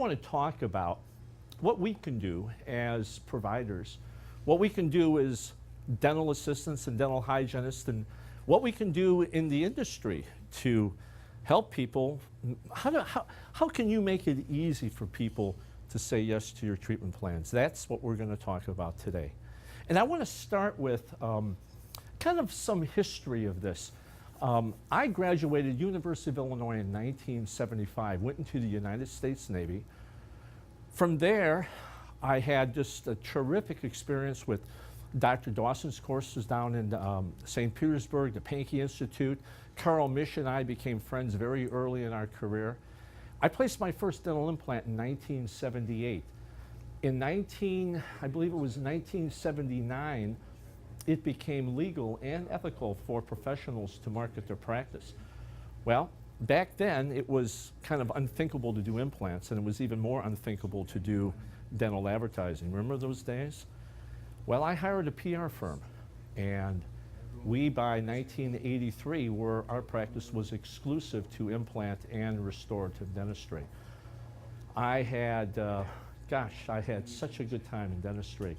want to talk about what we can do as providers, what we can do as dental assistants and dental hygienists, and what we can do in the industry to help people. How can you make it easy for people to say yes to your treatment plans? That's what we're going to talk about today. And I want to start with kind of some history of this. I graduated University of Illinois in 1975, went into the United States Navy. From there, I had just a terrific experience with Dr. Dawson's courses down in St. Petersburg, the Pankey Institute. Carl Misch and I became friends very early in our career. I placed my first dental implant in 1978. I believe it was 1979, it became legal and ethical for professionals to market their practice. Well, back then it was kind of unthinkable to do implants, and it was even more unthinkable to do dental advertising. Remember those days? Well, I hired a PR firm, and we, by 1983, our practice was exclusive to implant and restorative dentistry. I had such a good time in dentistry.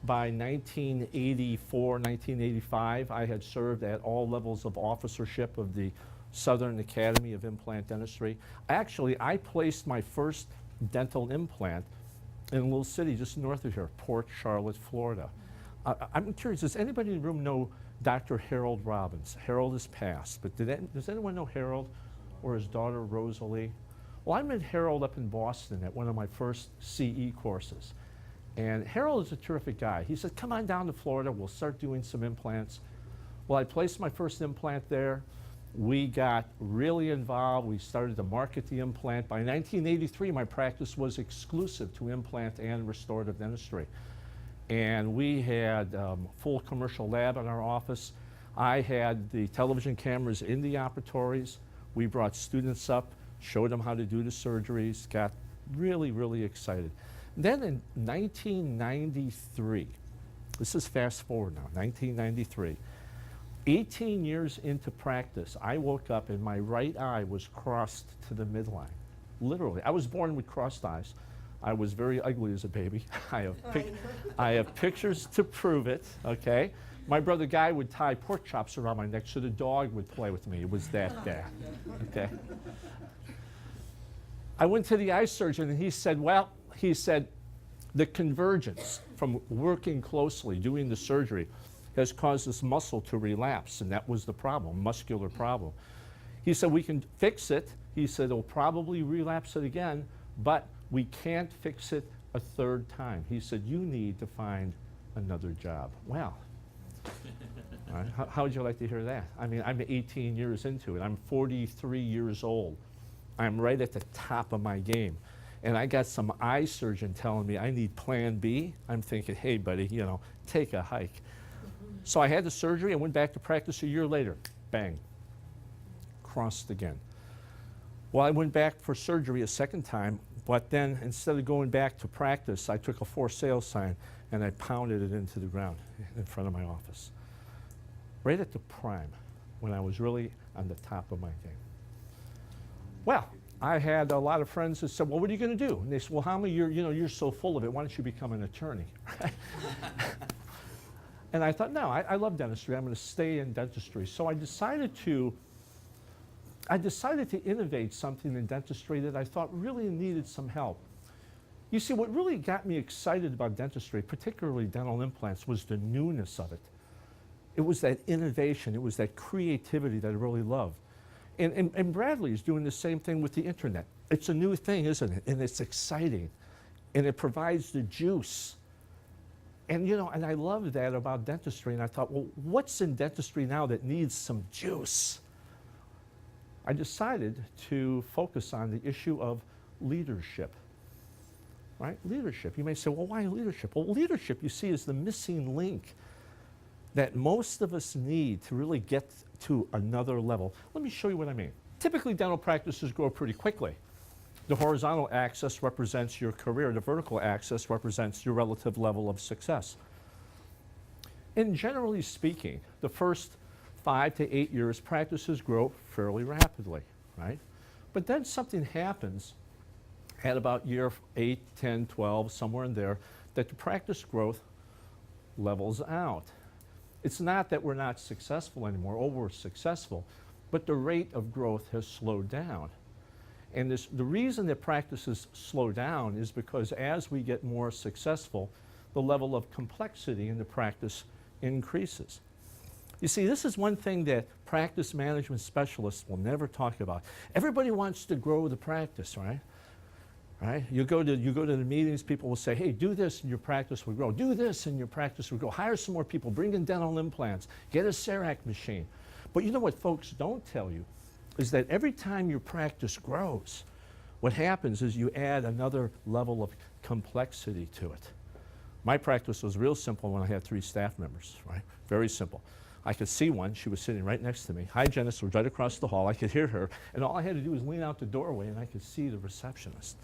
By 1984, 1985, I had served at all levels of officership of the Southern Academy of Implant Dentistry. Actually, I placed my first dental implant in a little city just north of here, Port Charlotte, Florida. I'm curious, does anybody in the room know Dr. Harold Robbins? Harold has passed, but does anyone know Harold or his daughter Rosalie? Well, I met Harold up in Boston at one of my first CE courses. And Harold is a terrific guy. He said, come on down to Florida, we'll start doing some implants. Well, I placed my first implant there. We got really involved. We started to market the implant. By 1983, my practice was exclusive to implant and restorative dentistry. And we had a full commercial lab in our office. I had the television cameras in the operatories. We brought students up, showed them how to do the surgeries, got really, really excited. Then in 1993, this is fast forward now, 1993, 18 years into practice, I woke up and my right eye was crossed to the midline. Literally. I was born with crossed eyes. I was very ugly as a baby. I have pictures to prove it, okay? My brother Guy would tie pork chops around my neck so the dog would play with me. It was that bad, okay? I went to the eye surgeon and he said, the convergence from working closely, doing the surgery, has caused this muscle to relapse, and that was the problem, muscular problem. He said, we can fix it. He said, it'll probably relapse it again, but we can't fix it a third time. He said, you need to find another job. Well, right, how would you like to hear that? I mean, I'm 18 years into it. I'm 43 years old. I'm right at the top of my game. And I got some eye surgeon telling me I need plan B. I'm thinking, hey, buddy, take a hike. So I had the surgery and went back to practice a year later. Bang. Crossed again. Well, I went back for surgery a second time, but then instead of going back to practice, I took a for sale sign and I pounded it into the ground in front of my office. Right at the prime, when I was really on the top of my game. Well, I had a lot of friends that said, well, what are you going to do? And they said, well, Hama, you're so full of it. Why don't you become an attorney? And I thought, no, I love dentistry. I'm going to stay in dentistry. So I decided to innovate something in dentistry that I thought really needed some help. You see, what really got me excited about dentistry, particularly dental implants, was the newness of it. It was that innovation. It was that creativity that I really loved. And Bradley is doing the same thing with the internet. It's a new thing, isn't it? And it's exciting. And it provides the juice. And and I love that about dentistry. And I thought, well, what's in dentistry now that needs some juice? I decided to focus on the issue of leadership. Right? Leadership. You may say, well, why leadership? Well, leadership, you see, is the missing link that most of us need to really get to another level. Let me show you what I mean. Typically, dental practices grow pretty quickly. The horizontal axis represents your career. The vertical axis represents your relative level of success. And generally speaking, the first 5 to 8 years, practices grow fairly rapidly, right? But then something happens at about year 8, 10, 12, somewhere in there, that the practice growth levels out. It's not that we're not successful anymore, or we're successful, but the rate of growth has slowed down. And the reason that practices slow down is because as we get more successful, the level of complexity in the practice increases. You see, this is one thing that practice management specialists will never talk about. Everybody wants to grow the practice, right? Right? You go to the meetings, people will say, hey, do this and your practice will grow. Do this and your practice will grow. Hire some more people. Bring in dental implants. Get a CEREC machine. But you know what folks don't tell you is that every time your practice grows, what happens is you add another level of complexity to it. My practice was real simple when I had 3 staff members, right? Very simple. I could see one, she was sitting right next to me. Hygienist was right across the hall, I could hear her, and all I had to do was lean out the doorway and I could see the receptionist.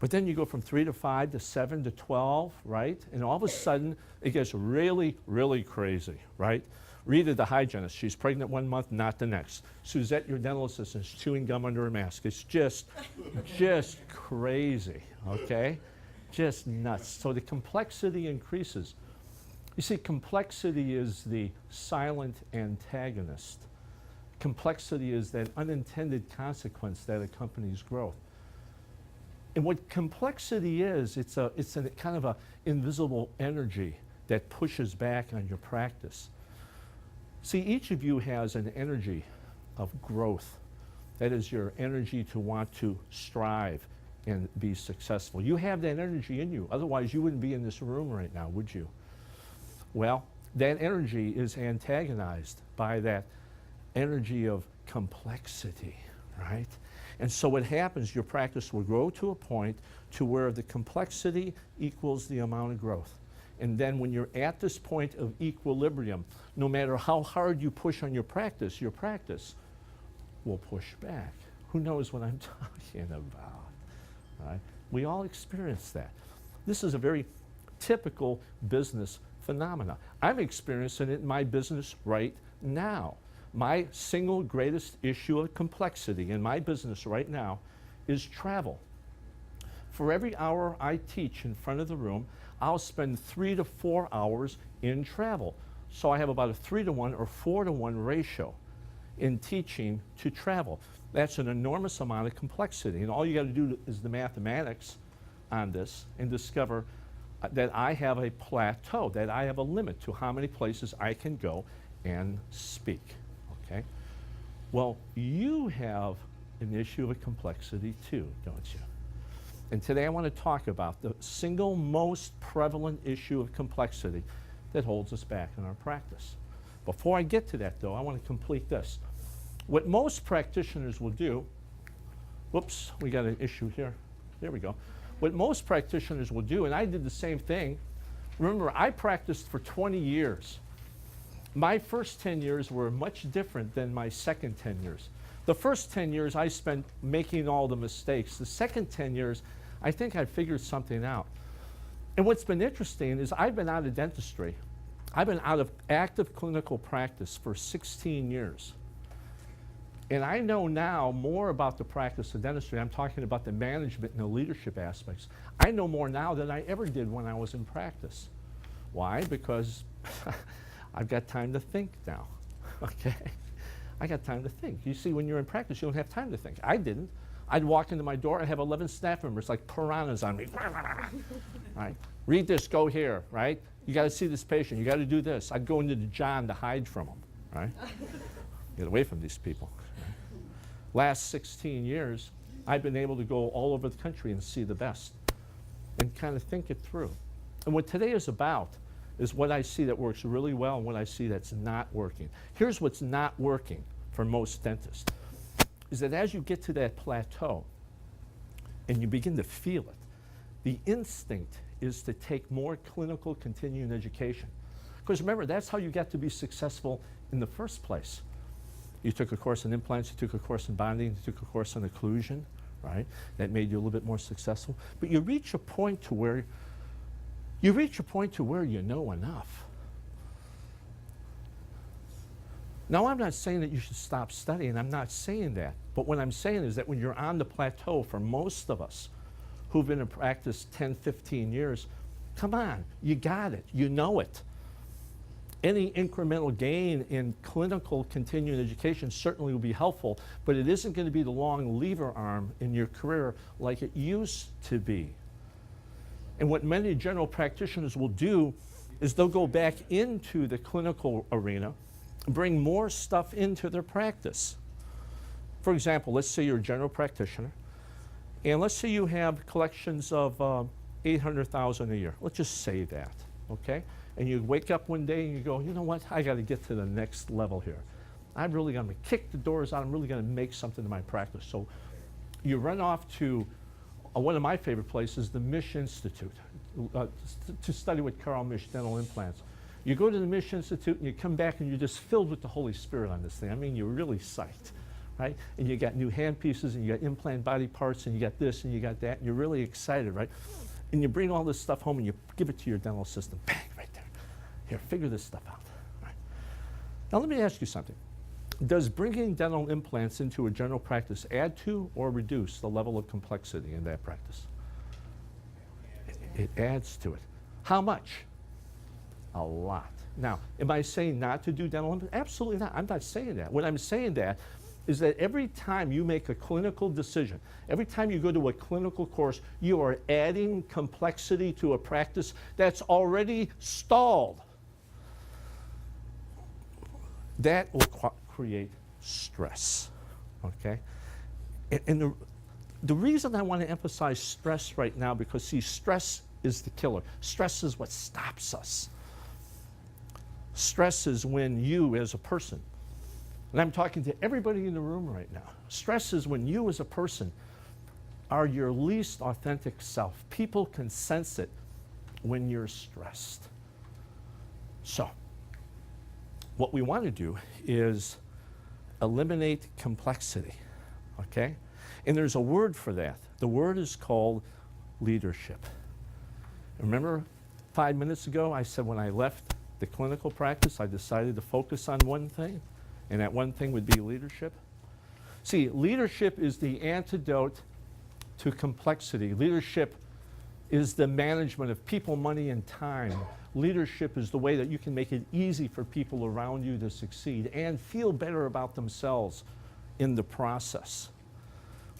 But then you go from 3 to 5 to 7 to 12, right? And all of a sudden, it gets really, really crazy, right? Rita, the hygienist, she's pregnant 1 month, not the next. Suzette, your dental assistant, is chewing gum under her mask. It's just crazy, okay? Just nuts. So the complexity increases. You see, complexity is the silent antagonist. Complexity is that unintended consequence that accompanies growth. And what complexity is, it's a kind of an invisible energy that pushes back on your practice. See, each of you has an energy of growth. That is your energy to want to strive and be successful. You have that energy in you. Otherwise, you wouldn't be in this room right now, would you? Well, that energy is antagonized by that energy of complexity, right? And so what happens, your practice will grow to a point to where the complexity equals the amount of growth. And then when you're at this point of equilibrium, no matter how hard you push on your practice will push back. Who knows what I'm talking about, right? We all experience that. This is a very typical business phenomena. I'm experiencing it in my business right now. My single greatest issue of complexity in my business right now is travel. For every hour I teach in front of the room, I'll spend 3 to 4 hours in travel. So I have about a 3-to-1 or 4-to-1 ratio in teaching to travel. That's an enormous amount of complexity. And all you got to do is the mathematics on this and discover that I have a plateau, that I have a limit to how many places I can go and speak, okay? Well, you have an issue of complexity too, don't you? And today I want to talk about the single most prevalent issue of complexity that holds us back in our practice. Before I get to that though, I want to complete this. What most practitioners will do, whoops, we got an issue here. There we go. What most practitioners will do, and I did the same thing. Remember, I practiced for 20 years. My first 10 years were much different than my second 10 years. The first 10 years I spent making all the mistakes. The second 10 years, I think I figured something out. And what's been interesting is I've been out of dentistry. I've been out of active clinical practice for 16 years. And I know now more about the practice of dentistry. I'm talking about the management and the leadership aspects. I know more now than I ever did when I was in practice. Why? Because I've got time to think now, okay? I got time to think. You see, when you're in practice, you don't have time to think. I didn't. I'd walk into my door and have 11 staff members like piranhas on me. Right? Read this, go here, right? You got to see this patient, you got to do this. I'd go into the John to hide from them, right? Get away from these people. Right? Last 16 years, I've been able to go all over the country and see the best and kind of think it through. And what today is about is what I see that works really well and what I see that's not working. Here's what's not working for most dentists, is that as you get to that plateau and you begin to feel it, the instinct is to take more clinical continuing education. Because remember, that's how you got to be successful in the first place. You took a course in implants, you took a course in bonding, you took a course on occlusion, right? That made you a little bit more successful. But you reach a point to where you know enough. Now, I'm not saying that you should stop studying. I'm not saying that. But what I'm saying is that when you're on the plateau, for most of us, who've been in practice 10, 15 years, come on, you got it, you know it. Any incremental gain in clinical continuing education certainly will be helpful, but it isn't going to be the long lever arm in your career like it used to be. And what many general practitioners will do is they'll go back into the clinical arena, bring more stuff into their practice. For example, let's say you're a general practitioner, and let's say you have collections of $800,000 a year. Let's just say that, okay? And you wake up one day and you go, you know what, I got to get to the next level here. I'm really going to kick the doors out. I'm really going to make something in my practice. So you run off to one of my favorite places, the Misch Institute, to study with Carl Misch dental implants. You go to the Misch Institute and you come back and you're just filled with the Holy Spirit on this thing. I mean, you're really psyched, right? And you got new hand pieces and you got implant body parts and you got this and you got that and you're really excited, right? And you bring all this stuff home and you give it to your dental assistant, bang, right there. Here, figure this stuff out. Right. Now let me ask you something. Does bringing dental implants into a general practice add to or reduce the level of complexity in that practice? It adds to it. How much? A lot. Now, am I saying not to do dental implants? Absolutely not. I'm not saying that. What I'm saying that is that every time you make a clinical decision, every time you go to a clinical course, you are adding complexity to a practice that's already stalled. That will create stress, okay? And the reason I want to emphasize stress right now, because see, stress is the killer. Stress is what stops us. Stress is when you as a person, and I'm talking to everybody in the room right now, stress is when you as a person are your least authentic self. People can sense it when you're stressed. So, what we want to do is eliminate complexity, okay? And there's a word for that. The word is called leadership. Remember 5 minutes ago I said when I left the clinical practice I decided to focus on one thing, and that one thing would be leadership? See, leadership is the antidote to complexity. Leadership is the management of people, money, and time. Leadership is the way that you can make it easy for people around you to succeed and feel better about themselves in the process.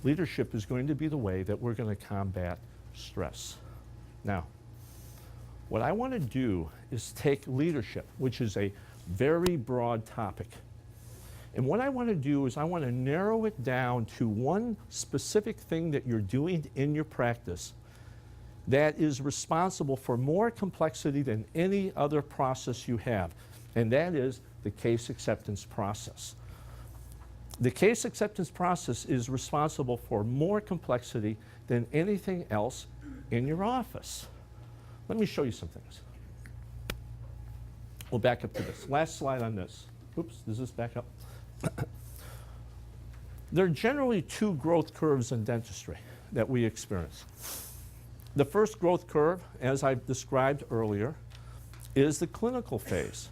Leadership is going to be the way that we're going to combat stress. Now, what I want to do is take leadership, which is a very broad topic, and what I want to do is I want to narrow it down to one specific thing that you're doing in your practice that is responsible for more complexity than any other process you have, and that is the case acceptance process. The case acceptance process is responsible for more complexity than anything else in your office. Let me show you some things. We'll back up to this. Last slide on this. Oops, does this back up? There are generally two growth curves in dentistry that we experience. The first growth curve, as I've described earlier, is the clinical phase.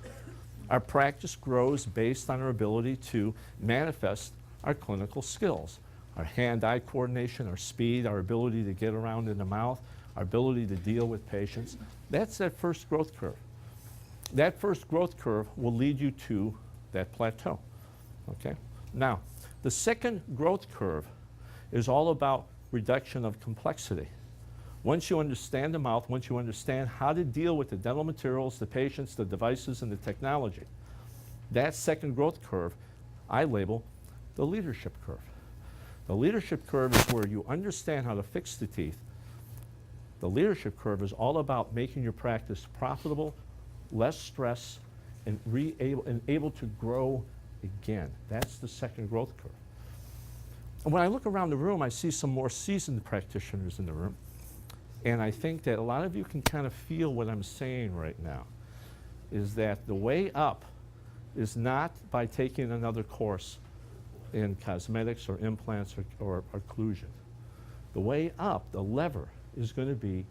Our practice grows based on our ability to manifest our clinical skills, our hand-eye coordination, our speed, our ability to get around in the mouth, our ability to deal with patients. That's that first growth curve. That first growth curve will lead you to that plateau, okay? Now, the second growth curve is all about reduction of complexity. Once you understand the mouth, once you understand how to deal with the dental materials, the patients, the devices, and the technology, that second growth curve I label the leadership curve. The leadership curve is where you understand how to fix the teeth. The leadership curve is all about making your practice profitable, less stress, and able to grow again. That's the second growth curve. And when I look around the room, I see some more seasoned practitioners in the room. And I think that a lot of you can kind of feel what I'm saying right now, is that the way up is not by taking another course in cosmetics or implants or occlusion. The way up, the lever, is going to be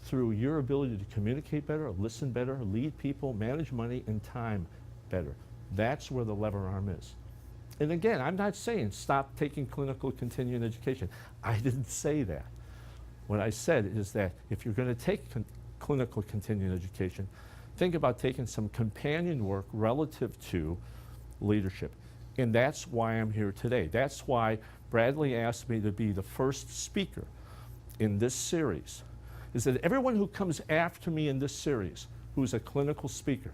through your ability to communicate better, listen better, lead people, manage money and time better. That's where the lever arm is. And again, I'm not saying stop taking clinical continuing education. I didn't say that. What I said is that if you're going to take clinical continuing education, think about taking some companion work relative to leadership. And that's why I'm here today. That's why Bradley asked me to be the first speaker in this series, is that everyone who comes after me in this series, who's a clinical speaker,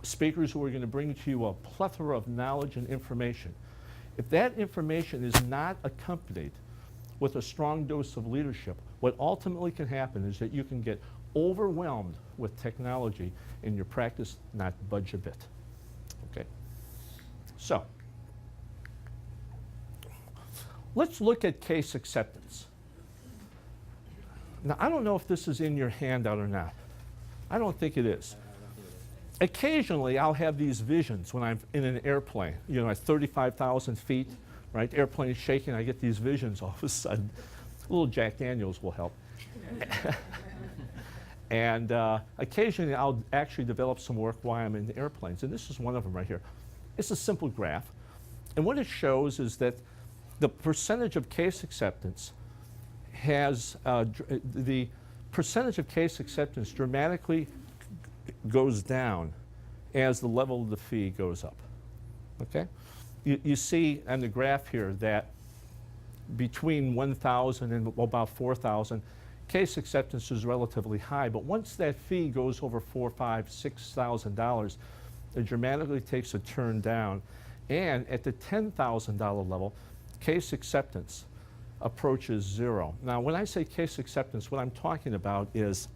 speakers who are going to bring to you a plethora of knowledge and information, if that information is not accompanied with a strong dose of leadership, what ultimately can happen is that you can get overwhelmed with technology and your practice not budge a bit. Okay? So, let's look at case acceptance. Now, I don't know if this is in your handout or not. I don't think it is. Occasionally, I'll have these visions when I'm in an airplane, you know, at 35,000 feet, right? Airplane is shaking, I get these visions all of a sudden. A little Jack Daniels will help. And occasionally, I'll actually develop some work while I'm in the airplanes, and this is one of them right here. It's a simple graph, and what it shows is that the percentage of case acceptance has, the percentage of case acceptance dramatically goes down as the level of the fee goes up, okay? You see on the graph here that between 1,000 and about 4,000, case acceptance is relatively high, but once that fee goes over $4,000, $5,000, $6,000, it dramatically takes a turn down, and at the $10,000 level, case acceptance approaches zero. Now, when I say case acceptance, what I'm talking about is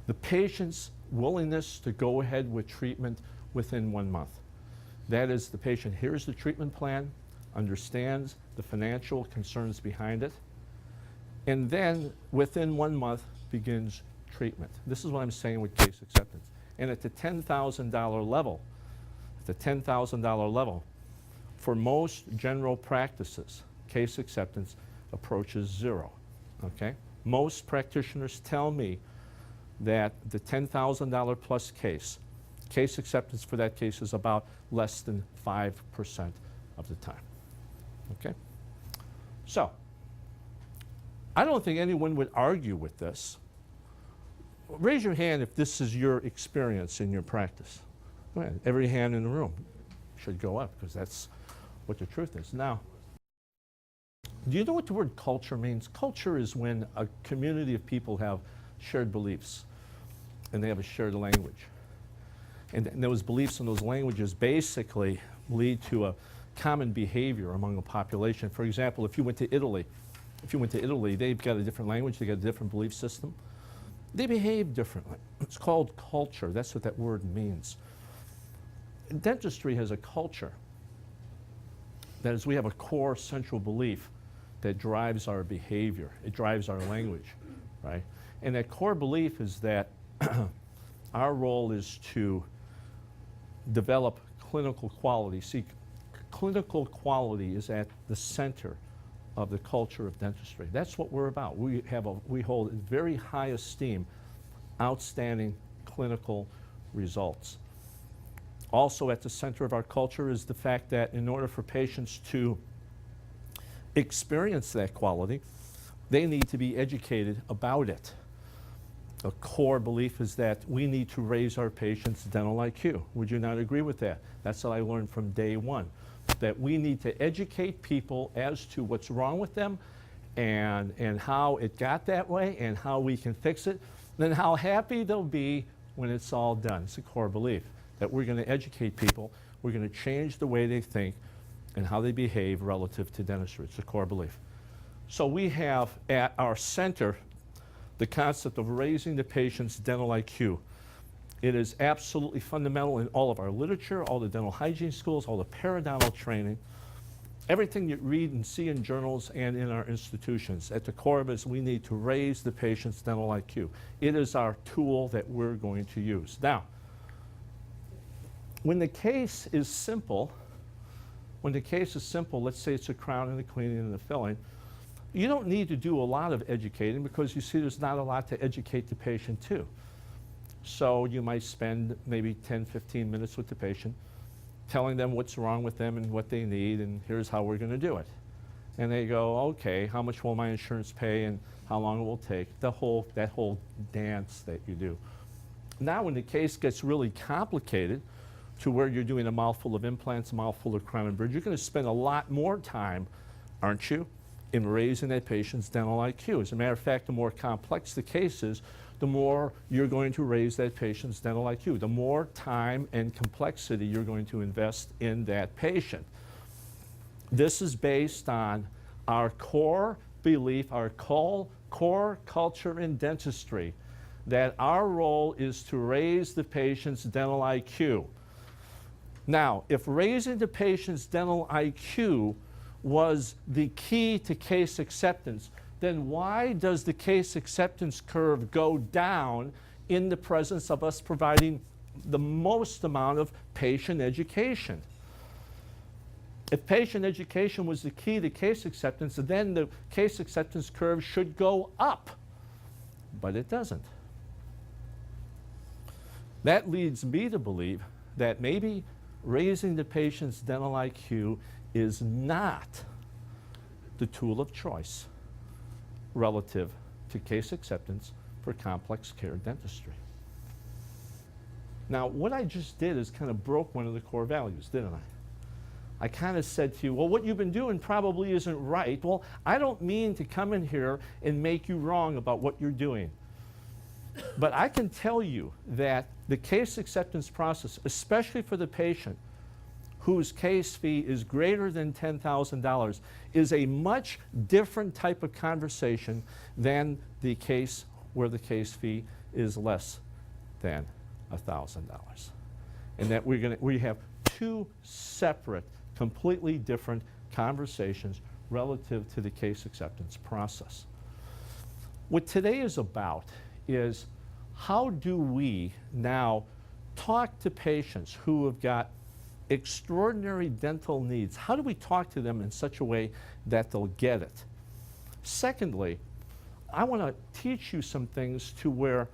the patient's willingness to go ahead with treatment within 1 month. That is, the patient hears the treatment plan, understands the financial concerns behind it, and then within 1 month begins treatment. This is what I'm saying with case acceptance. And at the $10,000 level, for most general practices, case acceptance approaches zero, okay? Most practitioners tell me that the $10,000 plus case acceptance for that case is about less than 5% of the time, okay? So, I don't think anyone would argue with this. Raise your hand if this is your experience in your practice. Well, every hand in the room should go up because that's what the truth is. Now, do you know what the word culture means? Culture is when a community of people have shared beliefs and they have a shared language. And those beliefs and those languages basically lead to a common behavior among a population. For example, if you went to Italy, they've got a different language, they've got a different belief system. They behave differently. It's called culture. That's what that word means. Dentistry has a culture. That is, we have a core central belief that drives our behavior. It drives our language, right? And that core belief is that our role is to develop clinical quality. See, clinical quality is at the center of the culture of dentistry. That's what we're about. We hold in very high esteem outstanding clinical results. Also at the center of our culture is the fact that in order for patients to experience that quality, they need to be educated about it. A core belief is that we need to raise our patients' dental IQ. Would you not agree with that? That's what I learned from day one, that we need to educate people as to what's wrong with them and how it got that way and how we can fix it, then how happy they'll be when it's all done. It's a core belief that we're going to educate people, we're going to change the way they think and how they behave relative to dentistry. It's a core belief. So we have at our center the concept of raising the patient's dental IQ. It is absolutely fundamental in all of our literature, all the dental hygiene schools, all the periodontal training, everything you read and see in journals and in our institutions. At the core of it is we need to raise the patient's dental IQ. It is our tool that we're going to use. Now, when the case is simple, let's say it's a crown and a cleaning and a filling, you don't need to do a lot of educating because you see there's not a lot to educate the patient to. So you might spend maybe 10, 15 minutes with the patient, telling them what's wrong with them and what they need, and here's how we're going to do it. And they go, okay, how much will my insurance pay and how long it will take? That whole dance that you do. Now when the case gets really complicated to where you're doing a mouthful of implants, a mouthful of crown and bridge, you're going to spend a lot more time, aren't you, in raising that patient's dental IQ. As a matter of fact, the more complex the case is, the more you're going to raise that patient's dental IQ, the more time and complexity you're going to invest in that patient. This is based on our core belief, our core culture in dentistry, that our role is to raise the patient's dental IQ. Now, if raising the patient's dental IQ was the key to case acceptance, then why does the case acceptance curve go down in the presence of us providing the most amount of patient education? If patient education was the key to case acceptance, then the case acceptance curve should go up, but it doesn't. That leads me to believe that maybe raising the patient's dental IQ is not the tool of choice relative to case acceptance for complex care dentistry. Now, what I just did is kind of broke one of the core values, didn't I? I kind of said to you, well, what you've been doing probably isn't right. Well, I don't mean to come in here and make you wrong about what you're doing. But I can tell you that the case acceptance process, especially for the patient whose case fee is greater than $10,000, is a much different type of conversation than the case where the case fee is less than $1,000. And that we have two separate, completely different conversations relative to the case acceptance process. What today is about is how do we now talk to patients who have got extraordinary dental needs? How do we talk to them in such a way that they'll get it? Secondly, I want to teach you some things to where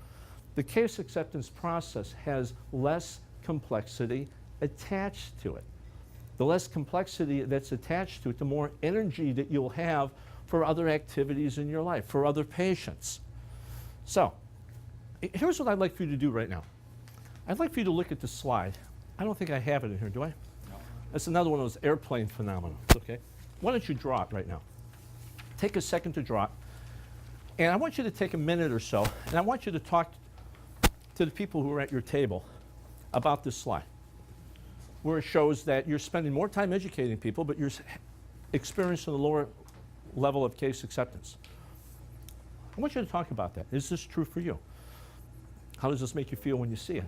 the case acceptance process has less complexity attached to it. The less complexity that's attached to it, the more energy that you'll have for other activities in your life, for other patients. So, here's what I'd like for you to do right now. I'd like for you to look at this slide. I don't think I have it in here, do I? No. That's another one of those airplane phenomena, okay? Why don't you draw it right now? Take a second to draw it. And I want you to take a minute or so, and I want you to talk to the people who are at your table about this slide, where it shows that you're spending more time educating people, but you're experiencing a lower level of case acceptance. I want you to talk about that. Is this true for you? How does this make you feel when you see it?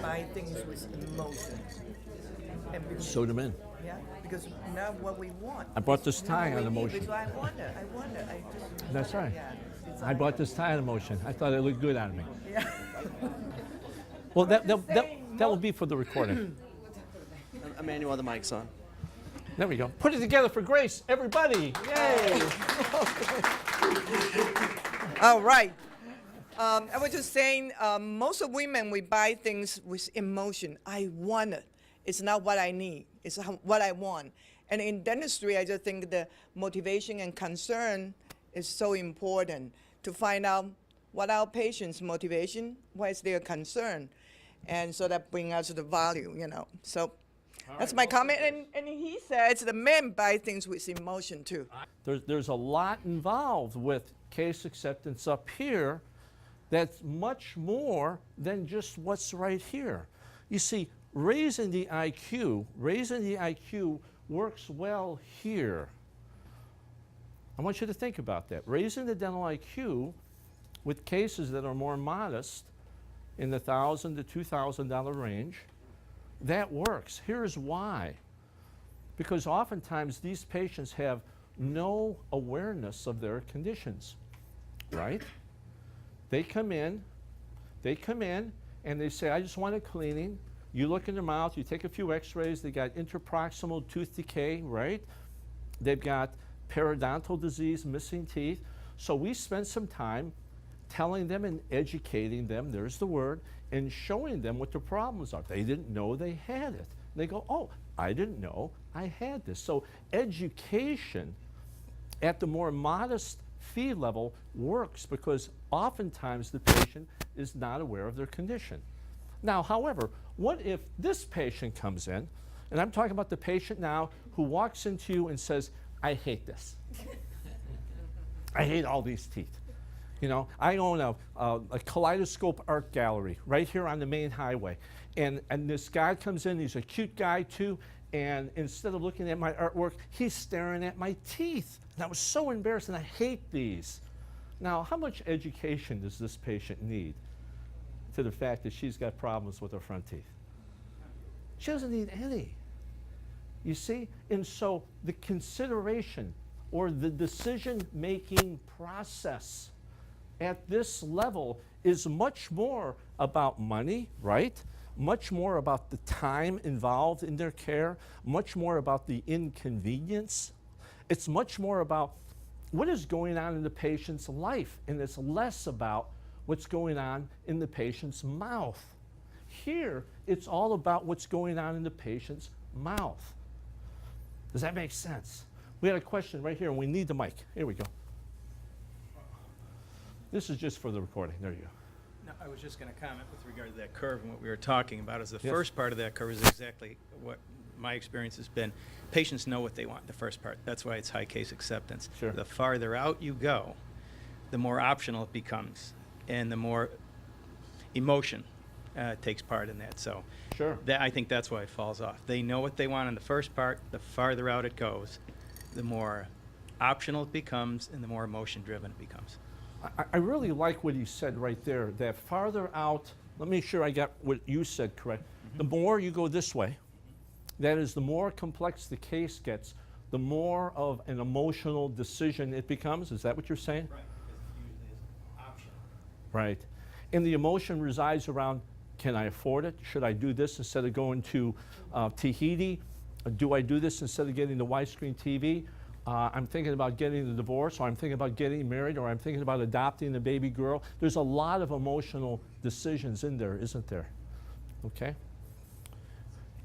Buy things with emotion. Sew them in. Yeah, because not what we want. I bought this tie on emotion. Because I wonder. That's right. Yeah, I bought this tie on emotion. I thought it looked good on me. Yeah. Well, that will be for the recording. Emmanuel, the mic's on. There we go. Put it together for Grace, everybody. Yay. All right. I was just saying, most of women, we buy things with emotion. I want it. It's not what I need. It's what I want. And in dentistry, I just think the motivation and concern is so important to find out what our patient's motivation, what is their concern. And so that brings us the value, you know. So that's my comment. And he says the men buy things with emotion too. There's a lot involved with case acceptance up here that's much more than just what's right here. You see, raising the IQ works well here. I want you to think about that. Raising the dental IQ with cases that are more modest in the $1,000 to $2,000 range, that works. Here's why. Because oftentimes these patients have no awareness of their conditions, right? They come in and they say, I just want a cleaning. You look in their mouth, you take a few x-rays, they got interproximal tooth decay, right? They've got periodontal disease, missing teeth. So we spend some time telling them and educating them, there's the word, and showing them what the problems are. They didn't know they had it. They go, oh, I didn't know I had this. So education at the more modest fee level works because oftentimes the patient is not aware of their condition. Now, however, what if this patient comes in, and I'm talking about the patient now who walks into you and says, I hate this. I hate all these teeth. You know, I own a kaleidoscope art gallery right here on the main highway. And this guy comes in, he's a cute guy too, and instead of looking at my artwork, he's staring at my teeth. And I was so embarrassed, and I hate these. Now, how much education does this patient need to the fact that she's got problems with her front teeth? She doesn't need any. You see? And so the consideration or the decision-making process at this level is much more about money, right? Much more about the time involved in their care, much more about the inconvenience. It's much more about what is going on in the patient's life, and it's less about what's going on in the patient's mouth. Here, it's all about what's going on in the patient's mouth. Does that make sense? We had a question right here, and we need the mic. Here we go. This is just for the recording. There you go. No, I was just going to comment with regard to that curve and what we were talking about is the Yes. first part of that curve is exactly what my experience has been. Patients know what they want, the first part. That's why it's high case acceptance. Sure. The farther out you go, the more optional it becomes and the more emotion takes part in that. So Sure. I think that's why it falls off. They know what they want in the first part. The farther out it goes, the more optional it becomes and the more emotion driven it becomes. I really like what he said right there, that farther out, let me make sure I got what you said correct. The more you go this way, that is, the more complex the case gets, the more of an emotional decision it becomes. Is that what you're saying? Right, because it usually is optional. Right. And the emotion resides around, can I afford it? Should I do this instead of going to Tahiti? Do I do this instead of getting the widescreen TV? I'm thinking about getting the divorce, or I'm thinking about getting married, or I'm thinking about adopting a baby girl. There's a lot of emotional decisions in there, isn't there? Okay?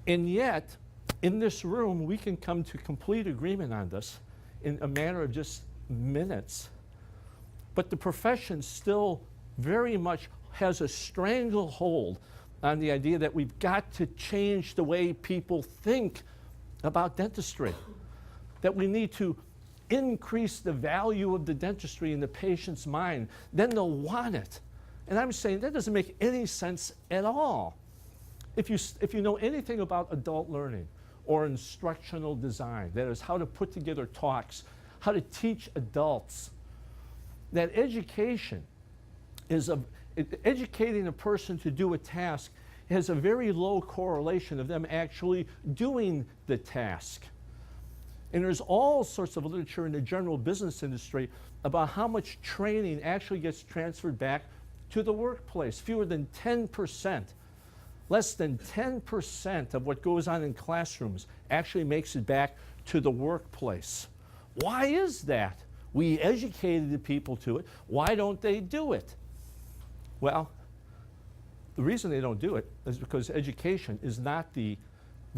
And yet, in this room, we can come to complete agreement on this in a matter of just minutes. But the profession still very much has a stranglehold on the idea that we've got to change the way people think about dentistry, that we need to increase the value of the dentistry in the patient's mind, then they'll want it. And I'm saying that doesn't make any sense at all. If you know anything about adult learning or instructional design, that is how to put together talks, how to teach adults, that education is educating a person to do a task has a very low correlation of them actually doing the task. And there's all sorts of literature in the general business industry about how much training actually gets transferred back to the workplace. Fewer than 10%, less than 10% of what goes on in classrooms actually makes it back to the workplace. Why is that? We educated the people to it. Why don't they do it? Well, the reason they don't do it is because education is not the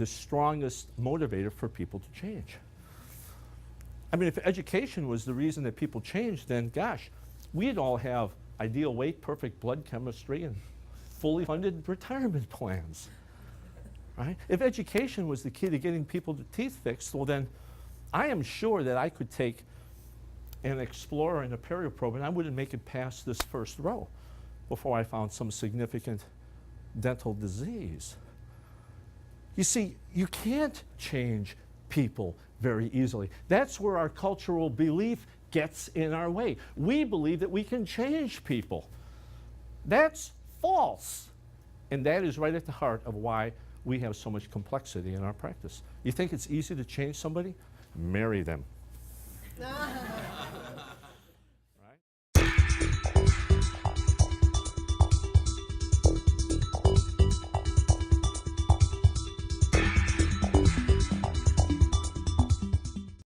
strongest motivator for people to change. I mean, if education was the reason that people changed, then gosh, we'd all have ideal weight, perfect blood chemistry, and fully funded retirement plans, right? If education was the key to getting people to teeth fixed, well then, I am sure that I could take an Explorer and a Perioprobe and I wouldn't make it past this first row before I found some significant dental disease. You see, you can't change people very easily. That's where our cultural belief gets in our way. We believe that we can change people. That's false. And that is right at the heart of why we have so much complexity in our practice. You think it's easy to change somebody? Marry them.